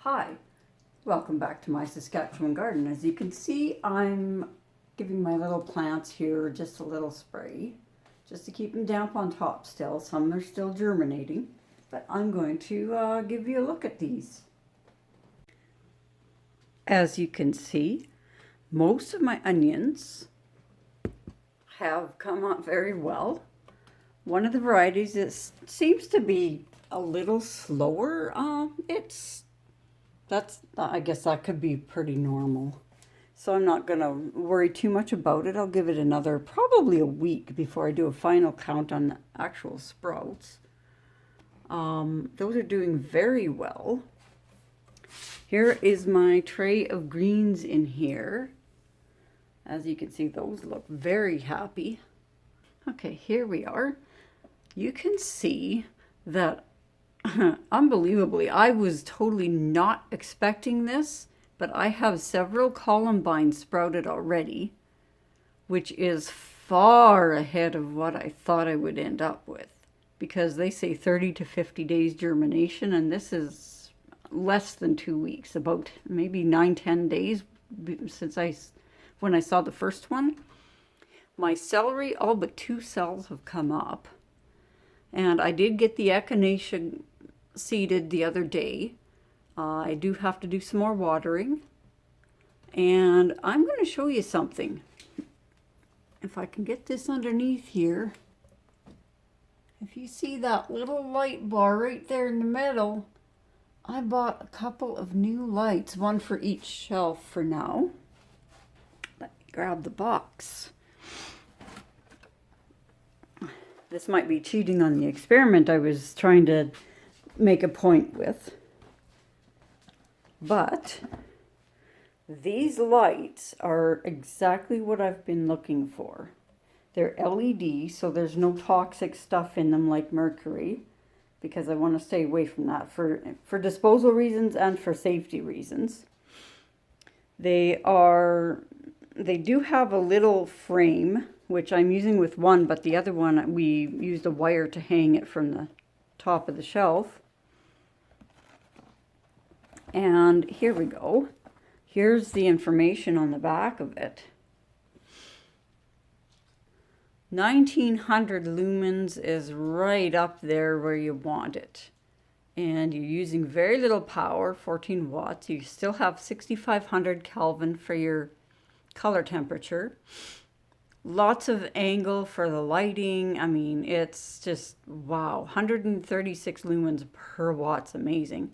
Hi, welcome back to my Saskatchewan garden. As you can see, I'm giving my little plants here just a little spray, just to keep them damp on top still. Some are still germinating, but I'm going to give you a look at these. As you can see, most of my onions have come up very well. One of the varieties seems to be a little slower. I guess that could be pretty normal. So I'm not gonna worry too much about it. I'll give it another, probably a week before I do a final count on the actual sprouts. Those are doing very well. Here is my tray of greens in here. As you can see, those look very happy. Okay, here we are. You can see that unbelievably, I was totally not expecting this, but I have several columbines sprouted already, which is far ahead of what I thought I would end up with, because they say 30 to 50 days germination, and this is less than 2 weeks, about maybe 9-10 days since when I saw the first one. My celery, all but 2 cells have come up, and I did get the echinacea seeded the other day. I do have to do some more watering, and I'm going to show you something. If I can get this underneath here, if you see that little light bar right there in the middle, I bought a couple of new lights, one for each shelf for now. Let me grab the box. This might be cheating on the experiment I was trying to make a point with. But these lights are exactly what I've been looking for. They're LED, so there's no toxic stuff in them like mercury, because I want to stay away from that for disposal reasons and for safety reasons. They do have a little frame, which I'm using with one, but the other one we used a wire to hang it from the top of the shelf. And here we go. Here's the information on the back of it. 1900 lumens is right up there where you want it. And you're using very little power, 14 watts. You still have 6500 Kelvin for your color temperature. Lots of angle for the lighting. I mean, it's just, wow. 136 lumens per watt's amazing.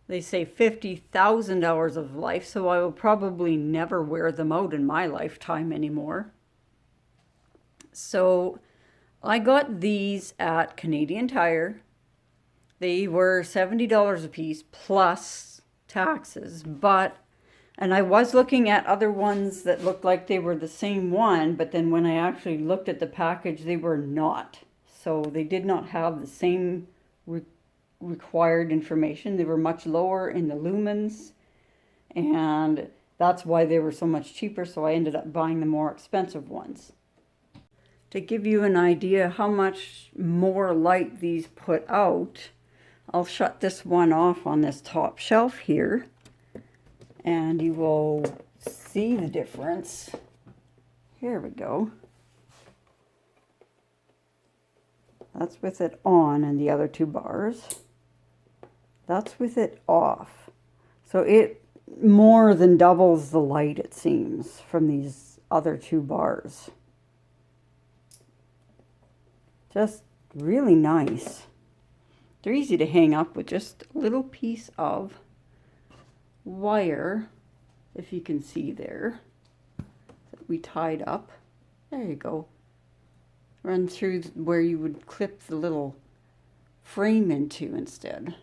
They say 50,000 hours of life, so I will probably never wear them out in my lifetime anymore. So I got these at Canadian Tire. They were $70 a piece plus taxes, and I was looking at other ones that looked like they were the same one, but then when I actually looked at the package, they were not. So they did not have the same required information. They were much lower in the lumens, and that's why they were so much cheaper, so I ended up buying the more expensive ones. To give you an idea how much more light these put out, I'll shut this one off on this top shelf here, and you will see the difference. Here we go. That's with it on, and the other 2 bars. That's with it off. So it more than doubles the light, it seems, from these other 2 bars. Just really nice. They're easy to hang up with just a little piece of wire, if you can see there, that we tied up. There you go. Run through where you would clip the little frame into instead.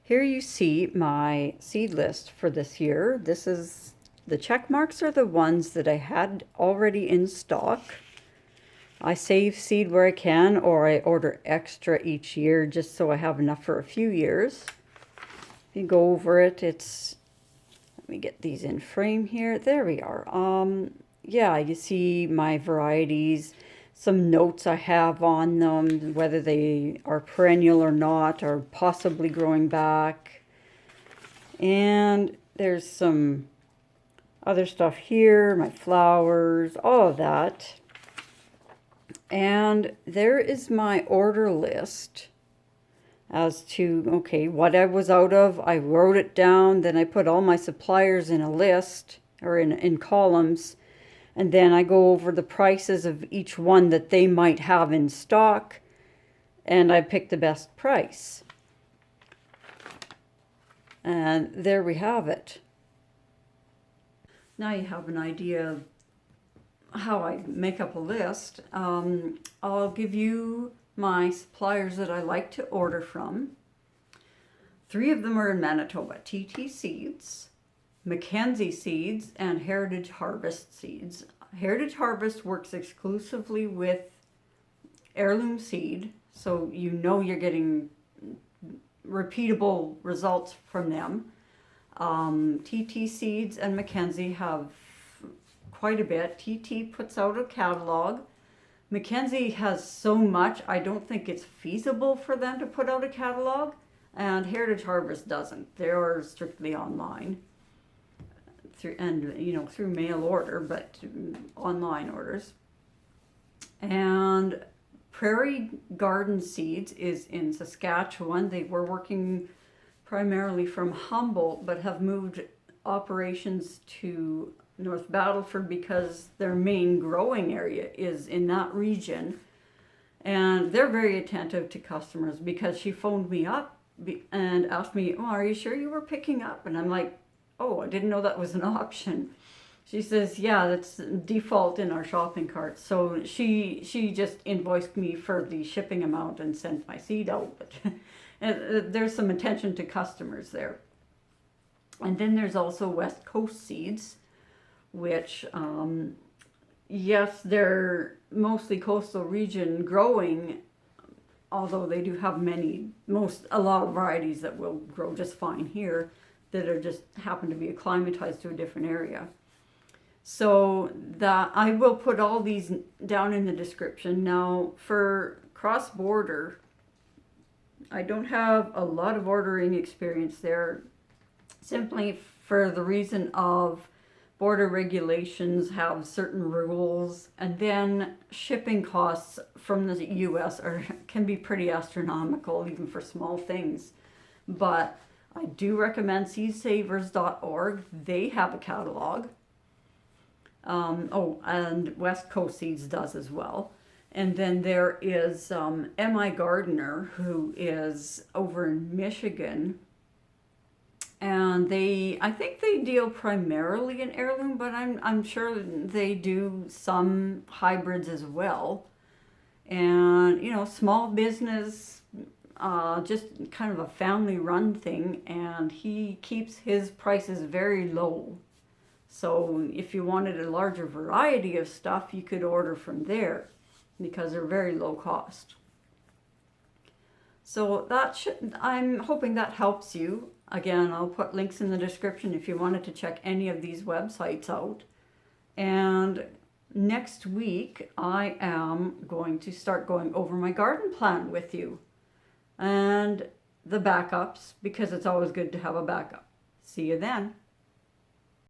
Here you see my seed list for this year. The check marks are the ones that I had already in stock. I save seed where I can, or I order extra each year just so I have enough for a few years. If you go over it, let me get these in frame here. There we are. Yeah, you see my varieties. some notes I have on them, whether they are perennial or not, or possibly growing back. And there's some other stuff here, my flowers, all of that. And there is my order list as to, okay, what I was out of. I wrote it down, then I put all my suppliers in a list or in columns, and then I go over the prices of each one that they might have in stock, and I pick the best price. And there we have it. Now you have an idea of how I make up a list. I'll give you my suppliers that I like to order from. 3 of them are in Manitoba: TT Seeds, Mackenzie Seeds, and Heritage Harvest Seeds. Heritage Harvest works exclusively with heirloom seed, so you know you're getting repeatable results from them. TT Seeds and Mackenzie have quite a bit. TT puts out a catalog. Mackenzie has so much, I don't think it's feasible for them to put out a catalog, and Heritage Harvest doesn't. They're strictly online, through mail order, but online orders. And Prairie Garden Seeds is in Saskatchewan. They were working primarily from Humboldt, but have moved operations to North Battleford because their main growing area is in that region. And they're very attentive to customers, because she phoned me up and asked me, "Oh, are you sure you were picking up?" And I'm like, "Oh, I didn't know that was an option." She says, "Yeah, that's default in our shopping cart." So she just invoiced me for the shipping amount and sent my seed out. But and there's some attention to customers there. And then there's also West Coast Seeds, which, yes, they're mostly coastal region growing, although they do have a lot of varieties that will grow just fine here that are just happen to be acclimatized to a different area. So that I will put all these down in the description. Now, for cross-border, I don't have a lot of ordering experience there, simply for the reason of border regulations have certain rules, and then shipping costs from the US can be pretty astronomical, even for small things. But I do recommend seedsavers.org. They have a catalog. And West Coast Seeds does as well. And then there is M.I. Gardner, who is over in Michigan. And I think they deal primarily in heirloom, but I'm sure they do some hybrids as well. And, small business, just kind of a family run thing, and he keeps his prices very low. So if you wanted a larger variety of stuff, you could order from there, because they're very low cost. So I'm hoping that helps you. Again, I'll put links in the description if you wanted to check any of these websites out. And next week, I am going to start going over my garden plan with you and the backups, because it's always good to have a backup. See you then.